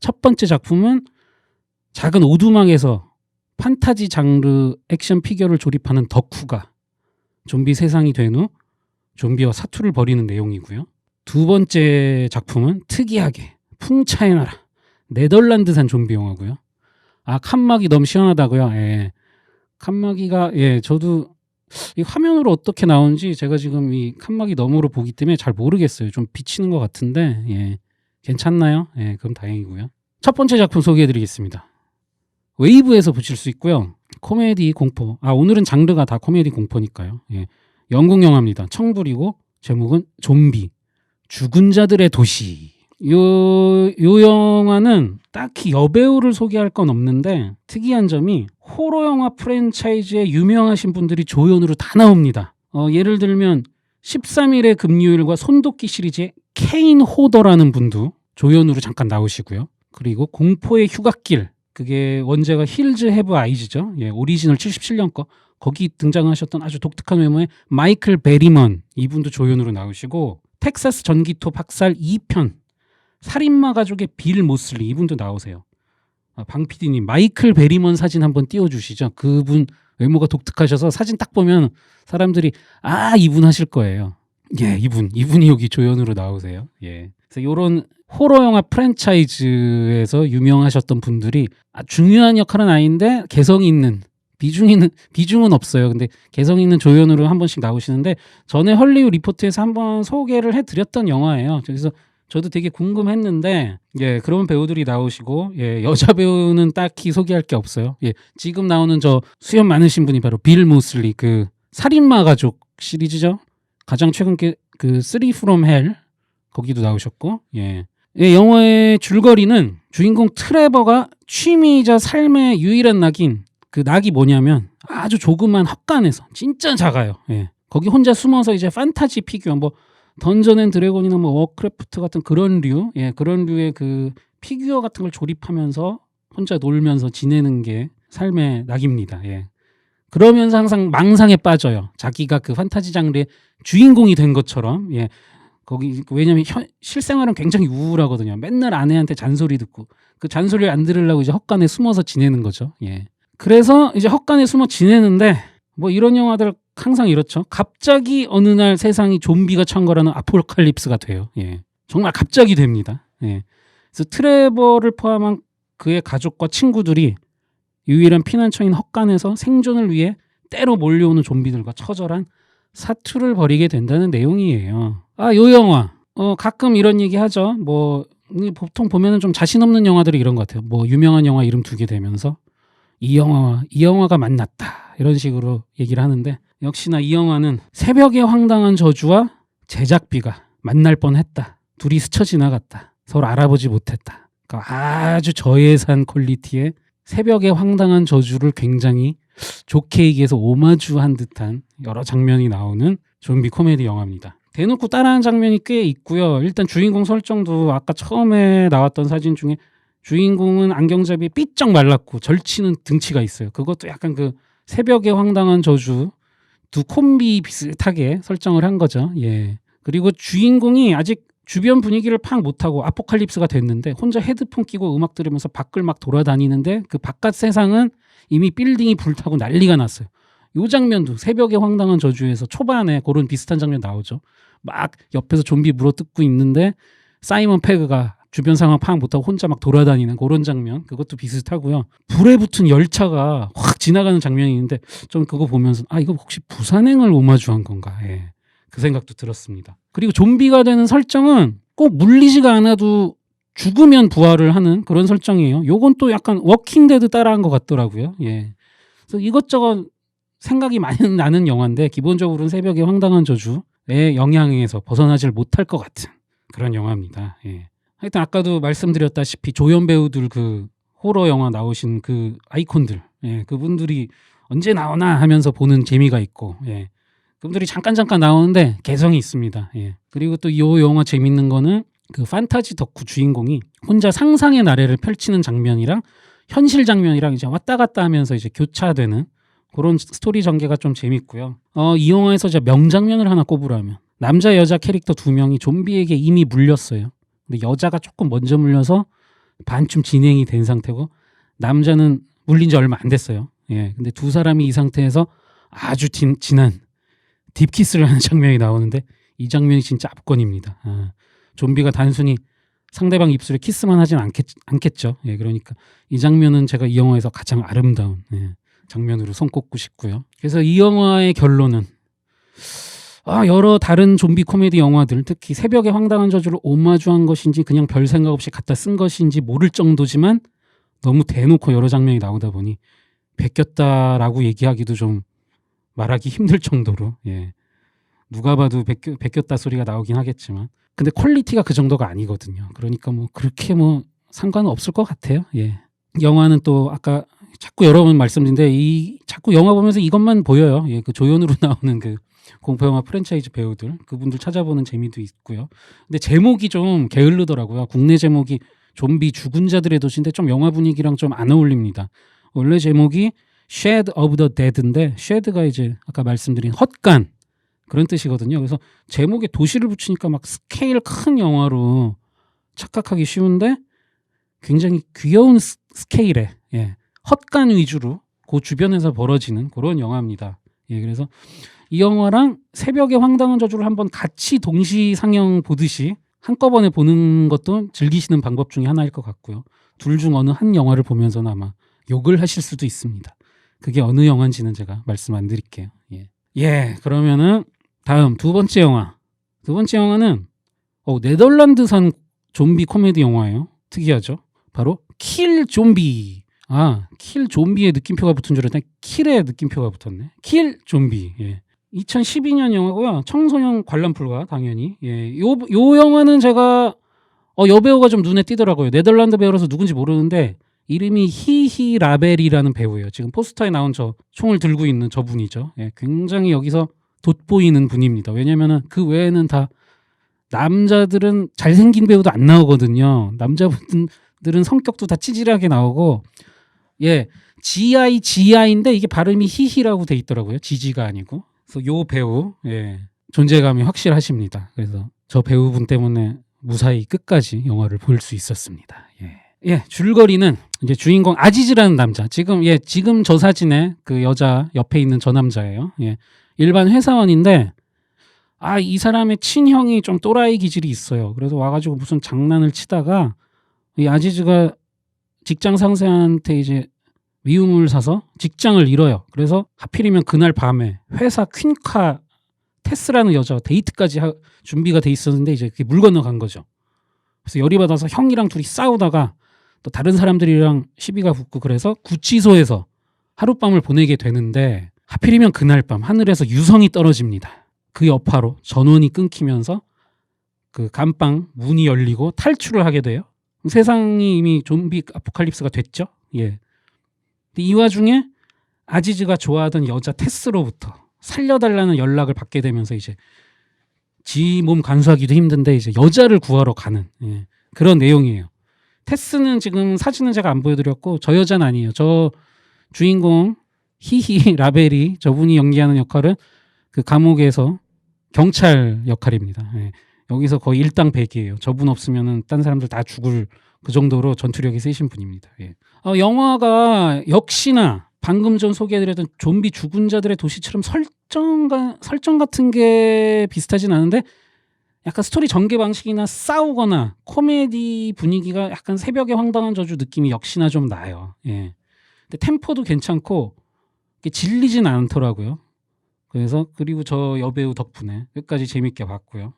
첫 번째 작품은 작은 오두막에서 판타지 장르 액션 피규어를 조립하는 덕후가 좀비 세상이 된 후 좀비와 사투를 벌이는 내용이고요. 두 번째 작품은 특이하게 풍차의 나라 네덜란드산 좀비 영화고요. 칸막이 너무 시원하다고요. 예. 칸막이가 저도 이 화면으로 어떻게 나오는지 제가 지금 이 칸막이 너머로 보기 때문에 잘 모르겠어요. 좀 비치는 것 같은데 괜찮나요? 그럼 다행이고요. 첫 번째 작품 소개해드리겠습니다. 웨이브에서 보실 수 있고요. 코미디 공포. 오늘은 장르가 다 코미디 공포니까요. 영국 영화입니다. 청불이고 제목은 좀비 죽은 자들의 도시. 요 영화는 딱히 여배우를 소개할 건 없는데 특이한 점이 호러 영화 프랜차이즈에 유명하신 분들이 조연으로 다 나옵니다. 예를 들면 13일의 금요일과 손도끼 시리즈의 케인 호더라는 분도 조연으로 잠깐 나오시고요. 그리고 공포의 휴갓길, 그게 원제가 힐즈 해브 아이즈죠. 오리지널 77년 거. 거기 등장하셨던 아주 독특한 외모의 마이클 베리먼, 이분도 조연으로 나오시고, 텍사스 전기토 박살 2편 살인마 가족의 빌 모슬리, 이분도 나오세요. 방 PD님 마이클 베리먼 사진 한번 띄워주시죠. 그분 외모가 독특하셔서 사진 딱 보면 사람들이 이분 하실 거예요. 이분이 여기 조연으로 나오세요. 그래서 이런 호러 영화 프랜차이즈에서 유명하셨던 분들이 중요한 역할은 아닌데 개성 있는, 비중은 없어요. 근데 개성 있는 조연으로 한 번씩 나오시는데, 전에 헐리우드 리포트에서 한번 소개를 해드렸던 영화예요. 그래서 저도 되게 궁금했는데 그런 배우들이 나오시고, 여자 배우는 딱히 소개할 게 없어요. 지금 나오는 저 수염 많으신 분이 바로 빌 모슬리, 그 살인마 가족 시리즈죠. 가장 최근 게 그 3 from Hell, 거기도 나오셨고, 영화의 줄거리는 주인공 트레버가 취미이자 삶의 유일한 낙인, 그 낙이 뭐냐면 아주 조그만 헛간에서, 진짜 작아요. 거기 혼자 숨어서 이제 판타지 피규어, 뭐 던전 앤 드래곤이나 뭐 워크래프트 같은 그런 류의 그 피규어 같은 걸 조립하면서 혼자 놀면서 지내는 게 삶의 낙입니다. 그러면서 항상 망상에 빠져요. 자기가 그 판타지 장르의 주인공이 된 것처럼. 거기 왜냐면 실생활은 굉장히 우울하거든요. 맨날 아내한테 잔소리 듣고, 그 잔소리를 안 들으려고 이제 헛간에 숨어서 지내는 거죠. 그래서 이제 헛간에 숨어 지내는데, 뭐 이런 영화들 항상 이렇죠. 갑자기 어느 날 세상이 좀비가 창궐하는 아포칼립스가 돼요. 정말 갑자기 됩니다. 그래서 트레버를 포함한 그의 가족과 친구들이 유일한 피난처인 헛간에서 생존을 위해 때로 몰려오는 좀비들과 처절한 사투를 벌이게 된다는 내용이에요. 요 영화 가끔 이런 얘기 하죠. 뭐 보통 보면은 좀 자신 없는 영화들이 이런 것 같아요. 뭐 유명한 영화 이름 두 개 대면서 이 영화가 만났다, 이런 식으로 얘기를 하는데, 역시나 이 영화는 새벽의 황당한 저주와 제작비가 만날 뻔했다. 둘이 스쳐 지나갔다. 서로 알아보지 못했다. 그러니까 아주 저예산 퀄리티의 새벽의 황당한 저주를 굉장히 좋게 얘기해서 오마주한 듯한 여러 장면이 나오는 좀비 코미디 영화입니다. 대놓고 따라하는 장면이 꽤 있고요. 일단 주인공 설정도 아까 처음에 나왔던 사진 중에 주인공은 안경잡이 삐쩍 말랐고 절치는 등치가 있어요. 그것도 약간 그 새벽의 황당한 저주 두 콤비 비슷하게 설정을 한 거죠. 그리고 주인공이 아직 주변 분위기를 파악 못하고 아포칼립스가 됐는데 혼자 헤드폰 끼고 음악 들으면서 밖을 막 돌아다니는데, 그 바깥 세상은 이미 빌딩이 불타고 난리가 났어요. 이 장면도 새벽의 황당한 저주에서 초반에 그런 비슷한 장면 나오죠. 막 옆에서 좀비 물어뜯고 있는데 사이먼 페그가 주변 상황 파악 못하고 혼자 막 돌아다니는 그런 장면, 그것도 비슷하고요. 불에 붙은 열차가 확 지나가는 장면이 있는데, 좀 그거 보면서 이거 혹시 부산행을 오마주한 건가, 그 생각도 들었습니다. 그리고 좀비가 되는 설정은 꼭 물리지가 않아도 죽으면 부활을 하는 그런 설정이에요. 요건 또 약간 워킹데드 따라한 것 같더라고요. 그래서 이것저것 생각이 많이 나는 영화인데, 기본적으로는 새벽의 황당한 저주의 영향에서 벗어나질 못할 것 같은 그런 영화입니다. 하여튼 아까도 말씀드렸다시피 조연 배우들, 그 호러 영화 나오신 그 아이콘들, 그분들이 언제 나오나 하면서 보는 재미가 있고, 그분들이 잠깐 나오는데 개성이 있습니다. 그리고 또 이 영화 재밌는 거는 그 판타지 덕후 주인공이 혼자 상상의 나래를 펼치는 장면이랑 현실 장면이랑 이제 왔다 갔다 하면서 이제 교차되는 그런 스토리 전개가 좀 재밌고요. 이 영화에서 제가 명장면을 하나 꼽으라면, 남자 여자 캐릭터 두 명이 좀비에게 이미 물렸어요. 근데 여자가 조금 먼저 물려서 반쯤 진행이 된 상태고 남자는 물린 지 얼마 안 됐어요. 예, 근데 두 사람이 이 상태에서 아주 진한 딥키스를 하는 장면이 나오는데 이 장면이 진짜 압권입니다. 좀비가 단순히 상대방 입술에 키스만 하진 않겠죠. 예, 그러니까 이 장면은 제가 이 영화에서 가장 아름다운 장면으로 손꼽고 싶고요. 그래서 이 영화의 결론은 여러 다른 좀비 코미디 영화들, 특히 새벽의 황당한 저주를 오마주한 것인지 그냥 별 생각 없이 갖다 쓴 것인지 모를 정도지만 너무 대놓고 여러 장면이 나오다 보니 베꼈다라고 얘기하기도 좀 말하기 힘들 정도로, 예, 누가 봐도 베꼈다 소리가 나오긴 하겠지만 근데 퀄리티가 그 정도가 아니거든요. 그러니까 뭐 그렇게 뭐 상관은 없을 것 같아요. 예. 영화는 또 아까 자꾸 여러 번 말씀드린데 자꾸 영화 보면서 이것만 보여요. 예, 그 조연으로 나오는 그 공포영화 프랜차이즈 배우들, 그분들 찾아보는 재미도 있고요. 근데 제목이 좀 게을르더라고요. 국내 제목이 좀비 죽은 자들의 도시인데 좀 영화 분위기랑 좀 안 어울립니다. 원래 제목이 Shed of the Dead인데 Shed가 이제 아까 말씀드린 헛간 그런 뜻이거든요. 그래서 제목에 도시를 붙이니까 막 스케일 큰 영화로 착각하기 쉬운데 굉장히 귀여운 스케일의, 예, 헛간 위주로 그 주변에서 벌어지는 그런 영화입니다. 예, 그래서 이 영화랑 새벽의 황당한 저주를 한번 같이 동시 상영 보듯이 한꺼번에 보는 것도 즐기시는 방법 중에 하나일 것 같고요. 둘 중 어느 한 영화를 보면서는 아마 욕을 하실 수도 있습니다. 그게 어느 영화인지는 제가 말씀 안 드릴게요. 예, 그러면은 다음 두 번째 영화. 두 번째 영화는 네덜란드산 좀비 코미디 영화예요. 특이하죠? 바로 킬 좀비. 킬 좀비의 느낌표가 붙은 줄 알았더니 킬의 느낌표가 붙었네. 킬 좀비. 예. 2012년 영화고요. 청소년 관람 불가 당연히. 예. 요 영화는 제가 여배우가 좀 눈에 띄더라고요. 네덜란드 배우라서 누군지 모르는데 이름이 히히 라벨이라는 배우예요. 지금 포스터에 나온 저 총을 들고 있는 저분이죠. 예. 굉장히 여기서 돋보이는 분입니다. 왜냐면은 그 외에는 다 남자들은 잘생긴 배우도 안 나오거든요. 남자분들은 성격도 다 찌질하게 나오고, 예, GI인데 이게 발음이 히히라고 돼 있더라고요. 지지가 아니고. 그래서 요 배우, 예, 존재감이 확실하십니다. 그래서 저 배우분 때문에 무사히 끝까지 영화를 볼 수 있었습니다. 예, 줄거리는 이제 주인공 아지즈라는 남자. 지금 저 사진에 그 여자 옆에 있는 저 남자예요. 예, 일반 회사원인데 이 사람의 친형이 좀 또라이 기질이 있어요. 그래서 와가지고 무슨 장난을 치다가 이 아지즈가 직장 상사한테 이제 미움을 사서 직장을 잃어요. 그래서 하필이면 그날 밤에 회사 퀸카 테스라는 여자와 데이트까지 준비가 돼 있었는데 이제 그게 물 건너간 거죠. 그래서 열이 받아서 형이랑 둘이 싸우다가 또 다른 사람들이랑 시비가 붙고 그래서 구치소에서 하룻밤을 보내게 되는데 하필이면 그날 밤 하늘에서 유성이 떨어집니다. 그 여파로 전원이 끊기면서 그 감방 문이 열리고 탈출을 하게 돼요. 세상이 이미 좀비 아포칼립스가 됐죠. 예. 근데 이 와중에 아지즈가 좋아하던 여자 테스로부터 살려달라는 연락을 받게 되면서 이제 지 몸 간수하기도 힘든데 이제 여자를 구하러 가는, 예, 그런 내용이에요. 테스는 지금 사진은 제가 안 보여드렸고 저 여자는 아니에요. 저 주인공 히히 라벨이 저분이 연기하는 역할은 그 감옥에서 경찰 역할입니다. 예. 여기서 거의 일당백이에요. 저분 없으면은 딴 사람들 다 죽을 그 정도로 전투력이 세신 분입니다. 예. 영화가 역시나 방금 전 소개해드렸던 좀비 죽은 자들의 도시처럼 설정 같은 게 비슷하진 않은데 약간 스토리 전개 방식이나 싸우거나 코미디 분위기가 약간 새벽의 황당한 저주 느낌이 역시나 좀 나요. 예. 근데 템포도 괜찮고 질리진 않더라고요. 그리고 저 여배우 덕분에 끝까지 재밌게 봤고요.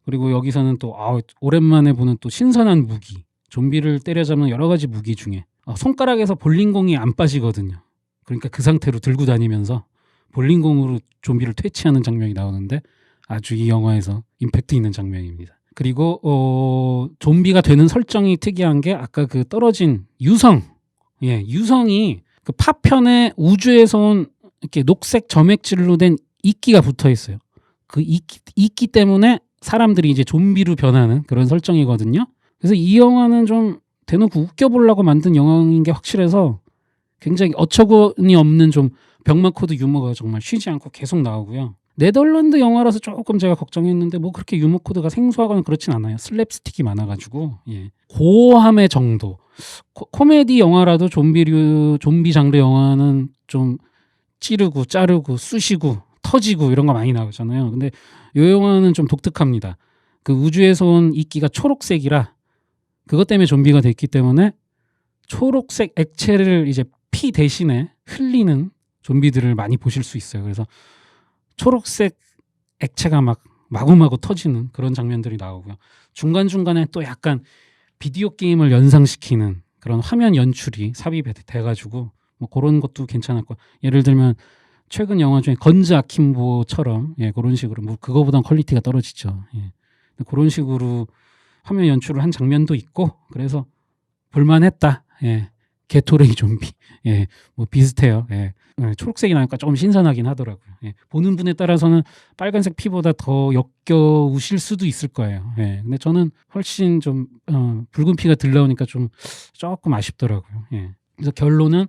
그리고 여기서는 또 오랜만에 보는 또 신선한 무기, 좀비를 때려잡는 여러 가지 무기 중에 손가락에서 볼링공이 안 빠지거든요. 그러니까 그 상태로 들고 다니면서 볼링공으로 좀비를 퇴치하는 장면이 나오는데 아주 이 영화에서 임팩트 있는 장면입니다. 그리고 좀비가 되는 설정이 특이한 게 아까 그 떨어진 유성, 예, 유성이 그 파편에 우주에서 온 이렇게 녹색 점액질로 된 이끼가 붙어 있어요. 그 이끼 때문에 사람들이 이제 좀비로 변하는 그런 설정이거든요. 그래서 이 영화는 좀 대놓고 웃겨보려고 만든 영화인 게 확실해서 굉장히 어처구니 없는 좀 병맛 코드 유머가 정말 쉬지 않고 계속 나오고요. 네덜란드 영화라서 조금 제가 걱정했는데 뭐 그렇게 유머 코드가 생소하거나 그렇진 않아요. 슬랩스틱이 많아가지고 예. 고함의 정도. 코미디 영화라도 좀비 장르 영화는 좀 찌르고 자르고 쑤시고 터지고 이런 거 많이 나오잖아요. 근데 이 영화는 좀 독특합니다. 그 우주에서 온 이끼가 초록색이라 그것 때문에 좀비가 됐기 때문에 초록색 액체를 이제 피 대신에 흘리는 좀비들을 많이 보실 수 있어요. 그래서 초록색 액체가 막 마구마구 터지는 그런 장면들이 나오고요. 중간중간에 또 약간 비디오 게임을 연상시키는 그런 화면 연출이 삽입돼가지고 뭐 그런 것도 괜찮았고, 예를 들면 최근 영화 중에 건즈 아킴보처럼 예, 그런 식으로 뭐 그거보단 퀄리티가 떨어지죠. 예. 그런 식으로 화면 연출을 한 장면도 있고 그래서 볼만했다. 예. 게토레이 좀비. 예. 뭐 비슷해요. 예. 초록색이 나니까 조금 신선하긴 하더라고요. 예. 보는 분에 따라서는 빨간색 피보다 더 역겨우실 수도 있을 거예요. 예. 근데 저는 훨씬 좀 붉은 피가 들 나오니까 좀 조금 아쉽더라고요. 예. 그래서 결론은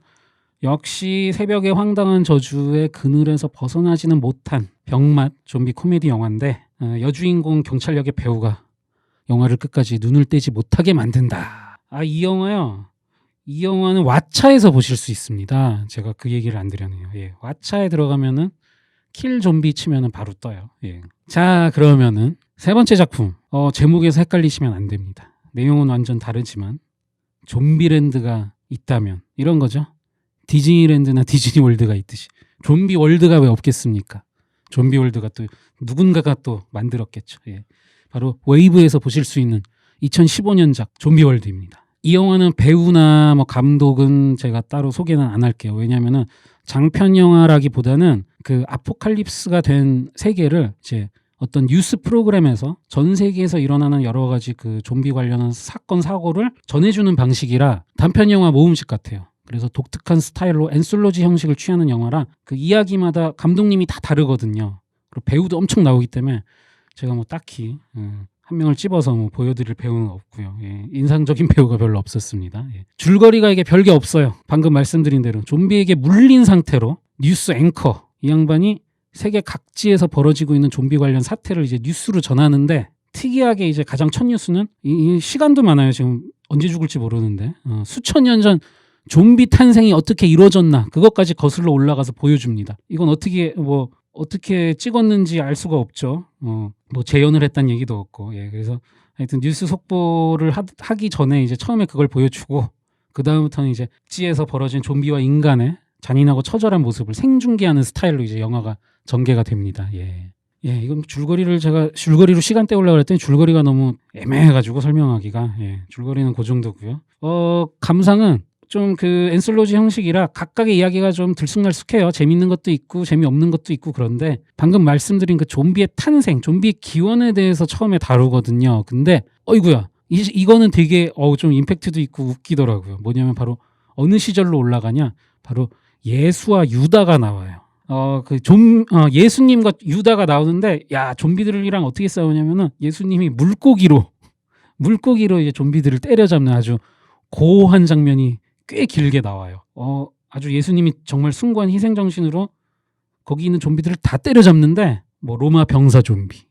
역시 새벽의 황당한 저주의 그늘에서 벗어나지는 못한 병맛 좀비 코미디 영화인데 여주인공 경찰역의 배우가 영화를 끝까지 눈을 떼지 못하게 만든다. 이 영화요. 이 영화는 왓챠에서 보실 수 있습니다. 제가 그 얘기를 안 드렸네요. 예. 왓챠에 들어가면은 킬 좀비 치면은 바로 떠요. 예. 자, 그러면은 세 번째 작품. 제목에서 헷갈리시면 안 됩니다. 내용은 완전 다르지만 좀비랜드가 있다면 이런 거죠. 디즈니랜드나 디즈니월드가 있듯이 좀비 월드가 왜 없겠습니까? 좀비 월드가 또 누군가가 또 만들었겠죠. 예. 바로 웨이브에서 보실 수 있는 2015년작 좀비 월드입니다. 이 영화는 배우나 뭐 감독은 제가 따로 소개는 안 할게요. 왜냐면은 장편 영화라기보다는 그 아포칼립스가 된 세계를 이제 어떤 뉴스 프로그램에서 전 세계에서 일어나는 여러 가지 그 좀비 관련한 사건 사고를 전해주는 방식이라 단편 영화 모음식 같아요. 그래서 독특한 스타일로 엔솔로지 형식을 취하는 영화라 그 이야기마다 감독님이 다 다르거든요. 그리고 배우도 엄청 나오기 때문에 제가 뭐 딱히 한 명을 찝어서 뭐 보여드릴 배우는 없고요. 예, 인상적인 배우가 별로 없었습니다. 예. 줄거리가 이게 별게 없어요. 방금 말씀드린 대로 좀비에게 물린 상태로 뉴스 앵커 이 양반이 세계 각지에서 벌어지고 있는 좀비 관련 사태를 이제 뉴스로 전하는데, 특이하게 이제 가장 첫 뉴스는 이 시간도 많아요. 지금 언제 죽을지 모르는데 수천 년 전 좀비 탄생이 어떻게 이루어졌나 그것까지 거슬러 올라가서 보여줍니다. 이건 어떻게 찍었는지 알 수가 없죠. 뭐 재현을 했다는 얘기도 없고. 예, 그래서 하여튼 뉴스 속보를 하기 전에 이제 처음에 그걸 보여주고 그 다음부터는 이제 각지에서 벌어진 좀비와 인간의 잔인하고 처절한 모습을 생중계하는 스타일로 이제 영화가 전개가 됩니다. 예. 예, 이건 줄거리로 시간 때우려고 그랬더니 줄거리가 너무 애매해가지고 설명하기가. 예, 줄거리는 그 정도고요. 감상은 좀 그 엔솔로지 형식이라 각각의 이야기가 좀 들쑥날쑥해요. 재밌는 것도 있고 재미없는 것도 있고. 그런데 방금 말씀드린 그 좀비의 탄생, 좀비의 기원에 대해서 처음에 다루거든요. 근데 어이구야, 이거는 되게 좀 임팩트도 있고 웃기더라고요. 뭐냐면 바로 어느 시절로 올라가냐, 바로 예수와 유다가 나와요. 예수님과 유다가 나오는데, 야, 좀비들이랑 어떻게 싸우냐면은 예수님이 물고기로 이제 좀비들을 때려잡는 아주 고한 장면이 꽤 길게 나와요. 아주 예수님이 정말 숭고한 희생 정신으로 거기 있는 좀비들을 다 때려잡는데, 뭐 로마 병사 좀비,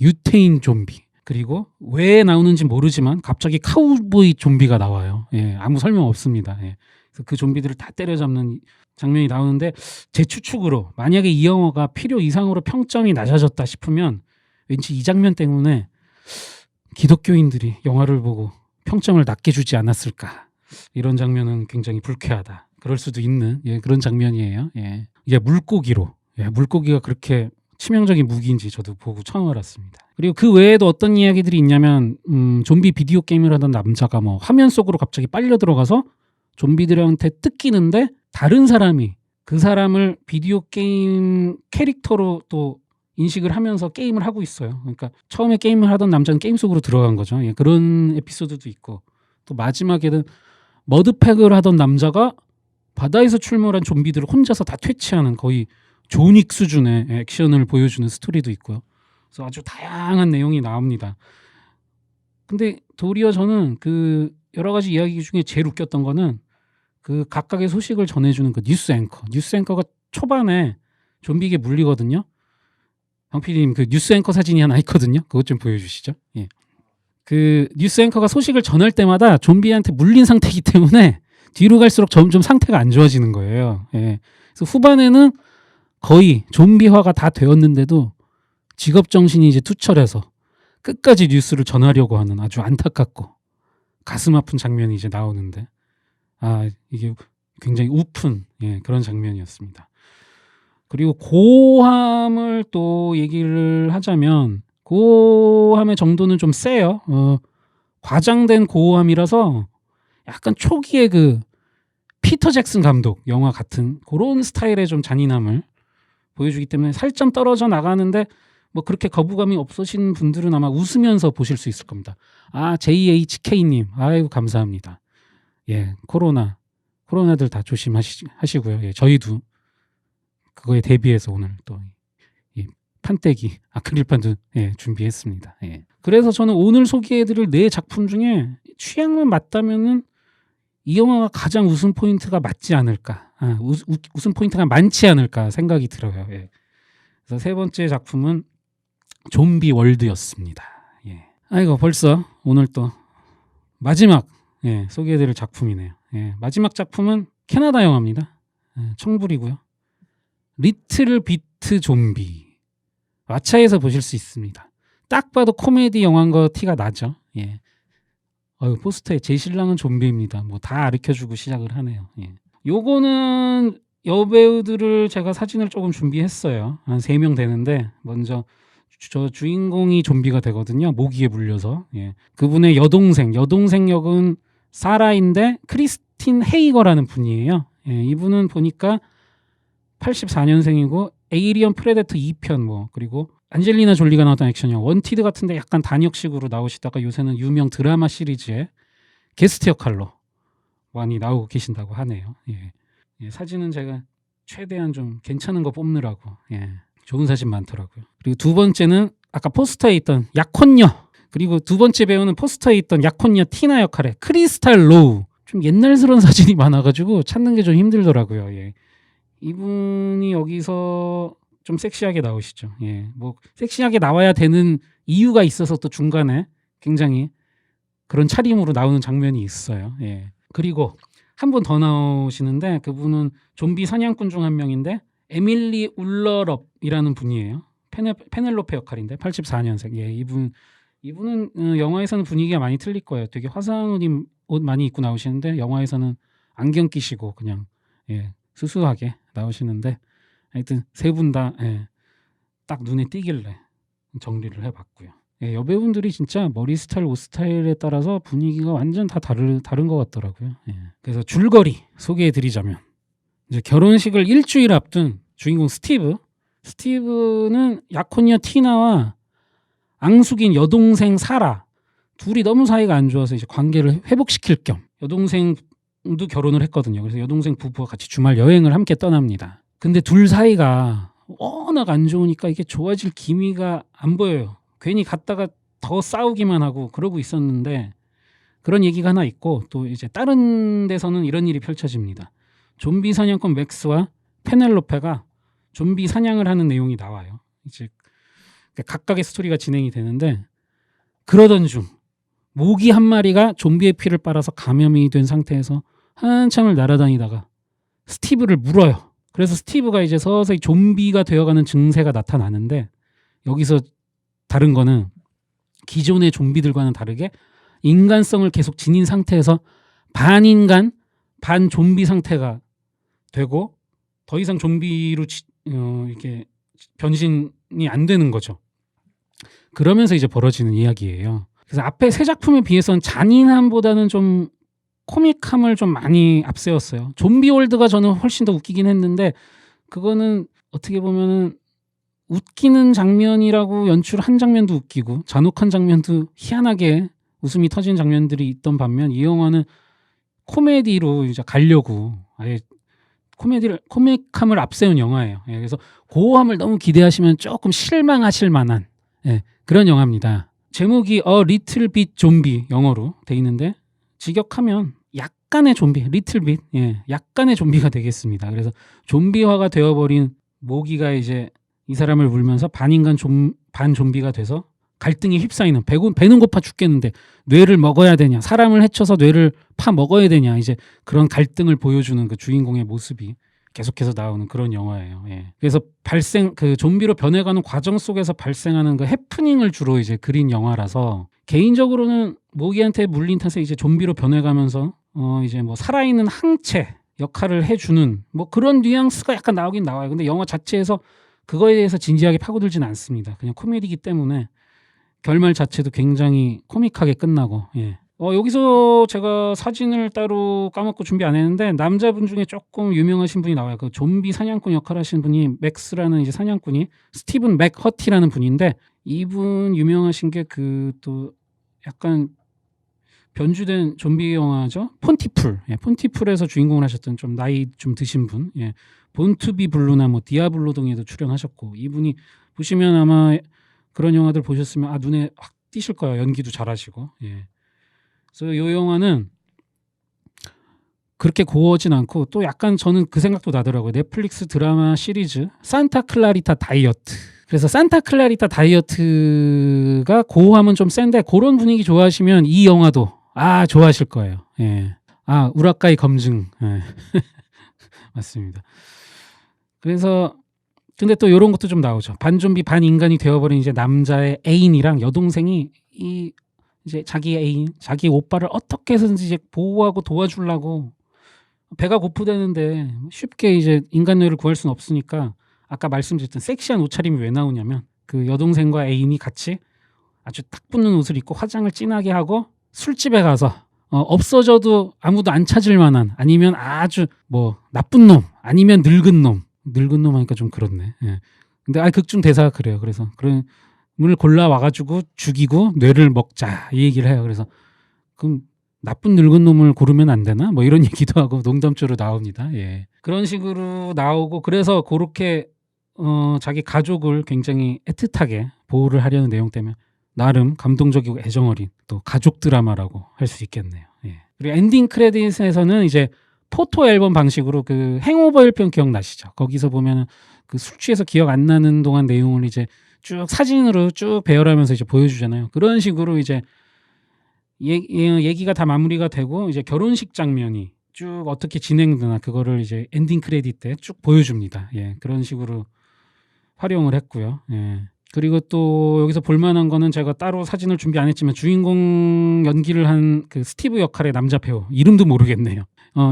유태인 좀비, 그리고 왜 나오는지 모르지만 갑자기 카우보이 좀비가 나와요. 예, 아무 설명 없습니다. 예. 그래서 그 좀비들을 다 때려잡는 장면이 나오는데, 제 추측으로 만약에 이 영화가 필요 이상으로 평점이 낮아졌다 싶으면 왠지 이 장면 때문에 기독교인들이 영화를 보고 평점을 낮게 주지 않았을까. 이런 장면은 굉장히 불쾌하다. 그럴 수도 있는 그런 장면이에요. 예. 이게 물고기가 그렇게 치명적인 무기인지 저도 보고 처음 알았습니다. 그리고 그 외에도 어떤 이야기들이 있냐면 좀비 비디오 게임을 하던 남자가 뭐 화면 속으로 갑자기 빨려 들어가서 좀비들한테 뜯기는데, 다른 사람이 그 사람을 비디오 게임 캐릭터로 또 인식을 하면서 게임을 하고 있어요. 그러니까 처음에 게임을 하던 남자는 게임 속으로 들어간 거죠. 예, 그런 에피소드도 있고, 또 마지막에는 머드팩을 하던 남자가 바다에서 출몰한 좀비들을 혼자서 다 퇴치하는 거의 존윅 수준의 액션을 보여주는 스토리도 있고요. 그래서 아주 다양한 내용이 나옵니다. 근데 도리어 저는 그 여러 가지 이야기 중에 제일 웃겼던 거는 그 각각의 소식을 전해주는 그 뉴스 앵커가 초반에 좀비에게 물리거든요. PD님 그 뉴스 앵커 사진이 하나 있거든요. 그것 좀 보여주시죠. 예. 그 뉴스 앵커가 소식을 전할 때마다 좀비한테 물린 상태이기 때문에 뒤로 갈수록 점점 상태가 안 좋아지는 거예요. 예. 그래서 후반에는 거의 좀비화가 다 되었는데도 직업 정신이 이제 투철해서 끝까지 뉴스를 전하려고 하는 아주 안타깝고 가슴 아픈 장면이 이제 나오는데 이게 굉장히 우픈 그런 장면이었습니다. 그리고 고함을 또 얘기를 하자면 고함의 정도는 좀 세요. 과장된 고함이라서 약간 초기에 그 피터 잭슨 감독 영화 같은 그런 스타일의 좀 잔인함을 보여주기 때문에 살점 떨어져 나가는데 뭐 그렇게 거부감이 없으신 분들은 아마 웃으면서 보실 수 있을 겁니다. JHK님, 아이고 감사합니다. 예, 코로나들 다 조심하시고요. 예, 저희도 그거에 대비해서 오늘 또 이 판때기 아크릴판도 준비했습니다. 예. 그래서 저는 오늘 소개해드릴 4작품 중에 취향만 맞다면은 이 영화가 가장 웃음 포인트가 맞지 않을까, 웃음 포인트가 많지 않을까 생각이 들어요. 예. 그래서 3번째 작품은 좀비 월드였습니다. 예. 아이고 벌써 오늘 또 마지막 소개해드릴 작품이네요. 예. 마지막 작품은 캐나다 영화입니다. 청불이고요. 리틀 비트 좀비. 왓챠에서 보실 수 있습니다. 딱 봐도 코미디 영화인 거 티가 나죠. 예. 포스터에 제 신랑은 좀비입니다. 뭐 다 가르쳐주고 시작을 하네요. 예. 요거는 여배우들을 제가 사진을 조금 준비했어요. 한 3명 되는데 먼저 저 주인공이 좀비가 되거든요. 모기에 물려서. 예. 그분의 여동생 역은 사라인데 크리스틴 헤이거라는 분이에요. 예. 이분은 보니까 84년생이고 에이리언 프레데터 2편 뭐 그리고 안젤리나 졸리가 나왔던 액션 영화 원티드 같은데 약간 단역식으로 나오시다가 요새는 유명 드라마 시리즈에 게스트 역할로 많이 나오고 계신다고 하네요. 예. 예, 사진은 제가 최대한 좀 괜찮은 거 뽑느라고 좋은 사진 많더라고요. 그리고 2번째는 아까 포스터에 있던 약혼녀, 그리고 2번째 배우는 포스터에 있던 약혼녀 티나 역할의 크리스탈 로우. 좀 옛날스러운 사진이 많아가지고 찾는 게 좀 힘들더라고요. 예. 이분이 여기서 좀 섹시하게 나오시죠. 예, 뭐 섹시하게 나와야 되는 이유가 있어서 또 중간에 굉장히 그런 차림으로 나오는 장면이 있어요. 예. 그리고 한 분 더 나오시는데 그분은 좀비 사냥꾼 중 한 명인데 에밀리 울러럽이라는 분이에요. 페넬로페 역할인데 84년생. 예, 이분은 영화에서는 분위기가 많이 틀릴 거예요. 되게 화사한 옷 많이 입고 나오시는데 영화에서는 안경 끼시고 그냥 수수하게 나오시는데 하여튼 3분 다 딱 눈에 띄길래 정리를 해봤고요. 여배우분들이 진짜 머리 스타일, 옷 스타일에 따라서 분위기가 완전 다 다른 것 같더라고요. 그래서 줄거리 소개해드리자면 이제 결혼식을 일주일 앞둔 주인공 스티브는 약혼녀 티나와 앙숙인 여동생 사라 둘이 너무 사이가 안 좋아서 이제 관계를 회복시킬 겸 여동생도 결혼을 했거든요. 그래서 여동생 부부와 같이 주말 여행을 함께 떠납니다. 근데 둘 사이가 워낙 안 좋으니까 이게 좋아질 기미가 안 보여요. 괜히 갔다가 더 싸우기만 하고 그러고 있었는데 그런 얘기가 하나 있고 또 이제 다른 데서는 이런 일이 펼쳐집니다. 좀비 사냥꾼 맥스와 페넬로페가 좀비 사냥을 하는 내용이 나와요. 이제 각각의 스토리가 진행이 되는데 그러던 중 모기 한 마리가 좀비의 피를 빨아서 감염이 된 상태에서 한참을 날아다니다가 스티브를 물어요. 그래서 스티브가 이제 서서히 좀비가 되어가는 증세가 나타나는데 여기서 다른 거는 기존의 좀비들과는 다르게 인간성을 계속 지닌 상태에서 반인간 반 좀비 상태가 되고 더 이상 좀비로 이렇게 변신이 안 되는 거죠. 그러면서 이제 벌어지는 이야기예요. 그래서 앞에 3작품에 비해서는 잔인함보다는 좀 코믹함을 좀 많이 앞세웠어요. 좀비 월드가 저는 훨씬 더 웃기긴 했는데 그거는 어떻게 보면은 웃기는 장면이라고 연출한 장면도 웃기고 잔혹한 장면도 희한하게 웃음이 터지는 장면들이 있던 반면 이 영화는 코미디로 이제 가려고 아예 코믹함을 앞세운 영화예요. 그래서 고함을 너무 기대하시면 조금 실망하실 만한 그런 영화입니다. 제목이 리틀 빛 좀비 영어로 돼 있는데 직역하면 약간의 좀비, 리틀 빛, 약간의 좀비가 되겠습니다. 그래서 좀비화가 되어버린 모기가 이제 이 사람을 물면서 반인간 반 좀비가 돼서 갈등에 휩싸이는, 배는 고파 죽겠는데 뇌를 먹어야 되냐, 사람을 해쳐서 뇌를 파 먹어야 되냐, 이제 그런 갈등을 보여주는 그 주인공의 모습이 계속해서 나오는 그런 영화예요. 예. 그래서 그 좀비로 변해가는 과정 속에서 발생하는 그 해프닝을 주로 이제 그린 영화라서, 개인적으로는 모기한테 물린 탓에 이제 좀비로 변해가면서 이제 뭐 살아있는 항체 역할을 해주는 뭐 그런 뉘앙스가 약간 나오긴 나와요. 근데 영화 자체에서 그거에 대해서 진지하게 파고들진 않습니다. 그냥 코미디이기 때문에 결말 자체도 굉장히 코믹하게 끝나고. 예. 여기서 제가 사진을 따로 까먹고 준비 안 했는데, 남자분 중에 조금 유명하신 분이 나와요. 그 좀비 사냥꾼 역할 하시는 분이 맥스라는 이제 사냥꾼이 스티븐 맥허티라는 분인데, 이분 유명하신 게 그 또 약간 변주된 좀비 영화죠. 폰티풀. 예, 폰티풀에서 주인공을 하셨던 좀 나이 좀 드신 분. 예. 본투비 블루나 뭐 디아블로 등에도 출연하셨고, 이분이 보시면 아마 그런 영화들 보셨으면 눈에 확 띄실 거예요. 연기도 잘하시고. 예. 그래서 이 영화는 그렇게 고어진 않고, 또 약간 저는 그 생각도 나더라고요. 넷플릭스 드라마 시리즈 산타 클라리타 다이어트. 그래서 산타 클라리타 다이어트가 고어함은 좀 센데, 그런 분위기 좋아하시면 이 영화도 좋아하실 거예요. 예. 우라카이 검증. 예. 맞습니다. 그래서 근데 또 이런 것도 좀 나오죠. 반좀비 반인간이 되어버린 이제 남자의 애인이랑 여동생이 이제 자기 애인, 자기 오빠를 어떻게 해서든지 이제 보호하고 도와주려고, 배가 고프대는데 쉽게 이제 인간 뇌를 구할 수는 없으니까, 아까 말씀드렸던 섹시한 옷차림이 왜 나오냐면, 그 여동생과 애인이 같이 아주 딱 붙는 옷을 입고 화장을 진하게 하고 술집에 가서 없어져도 아무도 안 찾을 만한, 아니면 아주 뭐 나쁜 놈, 아니면 늙은 놈 하니까 좀 그렇네. 예. 근데 극중 대사가 그래요. 그래서 그런 분을 골라 와가지고 죽이고 뇌를 먹자, 이 얘기를 해요. 그래서 그럼 나쁜 늙은 놈을 고르면 안 되나? 뭐 이런 얘기도 하고 농담조로 나옵니다. 예. 그런 식으로 나오고, 그래서 그렇게 자기 가족을 굉장히 애틋하게 보호를 하려는 내용 때문에 나름 감동적이고 애정어린 또 가족 드라마라고 할 수 있겠네요. 예. 그리고 엔딩 크레딧에서는 이제 포토 앨범 방식으로, 그 행오버 1편 기억나시죠? 거기서 보면 그 술 취해서 기억 안 나는 동안 내용을 이제 쭉 사진으로 쭉 배열하면서 이제 보여주잖아요. 그런 식으로 이제 얘기가 다 마무리가 되고, 이제 결혼식 장면이 쭉 어떻게 진행되나, 그거를 이제 엔딩 크레딧 때 쭉 보여줍니다. 예, 그런 식으로 활용을 했고요. 예. 그리고 또 여기서 볼만한 거는, 제가 따로 사진을 준비 안 했지만 주인공 연기를 한 그 스티브 역할의 남자 배우, 이름도 모르겠네요.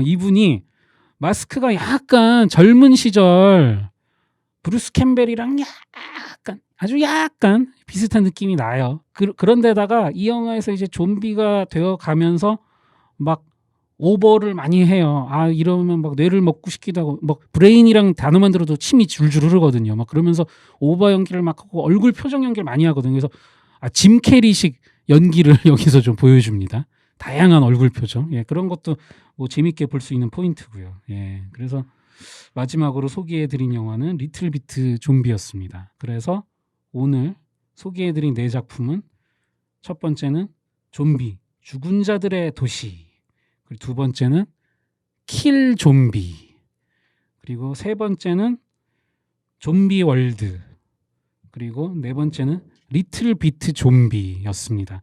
이분이 마스크가 약간 젊은 시절 브루스 캠벨이랑 아주 약간 비슷한 느낌이 나요. 그런데다가 이 영화에서 이제 좀비가 되어 가면서 막 오버를 많이 해요. 이러면 막 뇌를 먹고 싶기도 하고, 막 브레인이랑 단어만 들어도 침이 줄줄 흐르거든요. 막 그러면서 오버 연기를 막 하고 얼굴 표정 연기를 많이 하거든요. 그래서 짐 캐리식 연기를 여기서 좀 보여줍니다. 다양한 얼굴 표정. 예, 그런 것도 뭐 재밌게 볼 수 있는 포인트고요. 예, 그래서 마지막으로 소개해드린 영화는 리틀 비트 좀비였습니다. 그래서 오늘 소개해드린 네 작품은, 첫 번째는 좀비 죽은 자들의 도시, 그리고 두 번째는 킬 좀비, 그리고 세 번째는 좀비 월드, 그리고 네 번째는 리틀 비트 좀비였습니다.